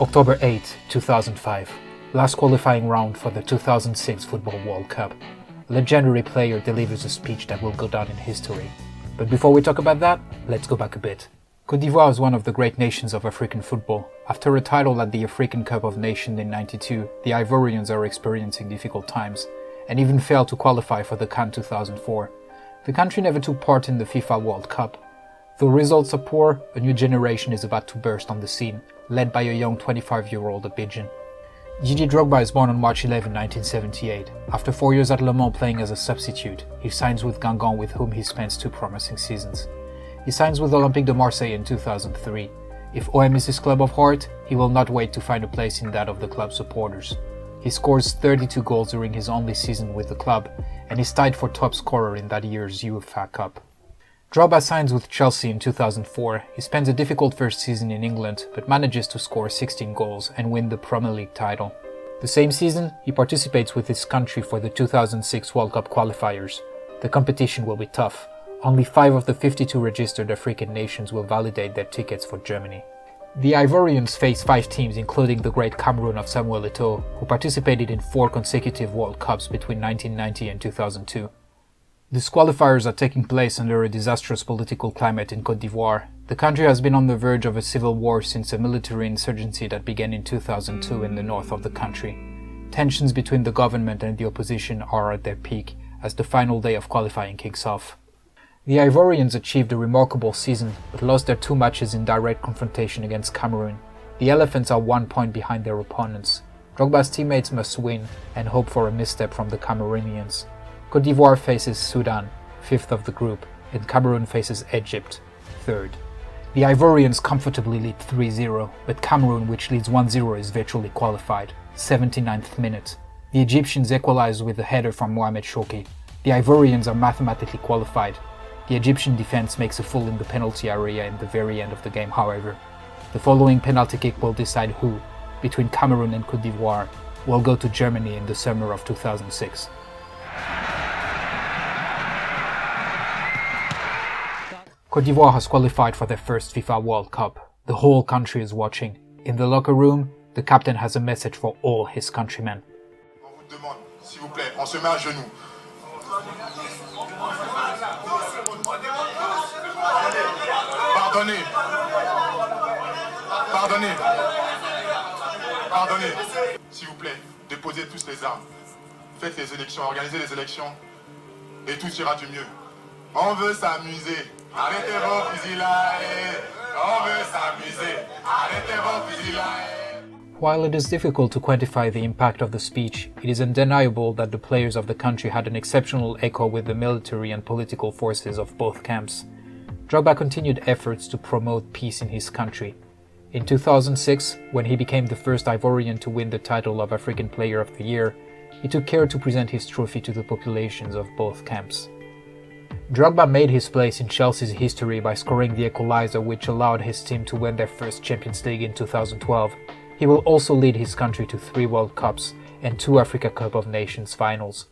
October 8, 2005, last qualifying round for the 2006 Football World Cup. A legendary player delivers a speech that will go down in history. But before we talk about that, let's go back a bit. Côte d'Ivoire is one of the great nations of African football. After a title at the African Cup of Nations in '92, the Ivorians are experiencing difficult times, and even failed to qualify for the CAN 2004. The country never took part in the FIFA World Cup. Though results are poor, a new generation is about to burst on the scene, led by a young 25-year-old Abidjan. Didier Drogba is born on March 11, 1978. After 4 years at Le Mans playing as a substitute, he signs with Guingamp, with whom he spends 2 promising seasons. He signs with Olympique de Marseille in 2003. If OM is his club of heart, he will not wait to find a place in that of the club's supporters. He scores 32 goals during his only season with the club, and is tied for top scorer in that year's UEFA Cup. Drogba signs with Chelsea in 2004. He spends a difficult first season in England, but manages to score 16 goals and win the Premier League title. The same season, he participates with his country for the 2006 World Cup qualifiers. The competition will be tough. Only 5 of the 52 registered African nations will validate their tickets for Germany. The Ivorians face 5 teams, including the great Cameroon of Samuel Eto'o, who participated in 4 consecutive World Cups between 1990 and 2002. These qualifiers are taking place under a disastrous political climate in Côte d'Ivoire. The country has been on the verge of a civil war since a military insurgency that began in 2002 in the north of the country. Tensions between the government and the opposition are at their peak as the final day of qualifying kicks off. The Ivorians achieved a remarkable season, but lost their 2 matches in direct confrontation against Cameroon. The Elephants are 1 point behind their opponents. Drogba's teammates must win and hope for a misstep from the Cameroonians. Côte d'Ivoire faces Sudan, 5th of the group, and Cameroon faces Egypt, 3rd. The Ivorians comfortably lead 3-0, but Cameroon, which leads 1-0, is virtually qualified, 79th minute. The Egyptians equalize with a header from Mohamed Chouki. The Ivorians are mathematically qualified. The Egyptian defense makes a fool in the penalty area in the very end of the game, however. The following penalty kick will decide who, between Cameroon and Côte d'Ivoire, will go to Germany in the summer of 2006. Côte d'Ivoire has qualified for their first FIFA World Cup. The whole country is watching. In the locker room, the captain has a message for all his countrymen. On vous demande, s'il vous plaît, on se met à genoux. Pardonnez. Pardonnez. Pardonnez. S'il vous plaît, déposez tous les armes. Faites les élections, organisez les élections, et tout ira du mieux. On veut s'amuser. Arrêtez vos fusillades. On veut s'amuser. Arrêtez vos fusillades. While it is difficult to quantify the impact of the speech, it is undeniable that the players of the country had an exceptional echo with the military and political forces of both camps. Drogba continued efforts to promote peace in his country. In 2006, when he became the first Ivorian to win the title of African Player of the Year, he took care to present his trophy to the populations of both camps. Drogba made his place in Chelsea's history by scoring the equalizer which allowed his team to win their first Champions League in 2012. He will also lead his country to 3 World Cups and 2 Africa Cup of Nations finals.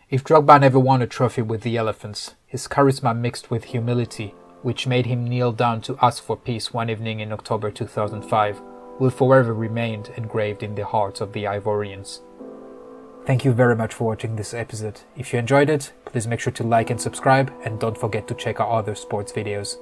If Drogba never won a trophy with the Elephants, his charisma mixed with humility, which made him kneel down to ask for peace one evening in October 2005, will forever remain engraved in the hearts of the Ivorians. Thank you very much for watching this episode. If you enjoyed it, please make sure to like and subscribe, and don't forget to check our other sports videos.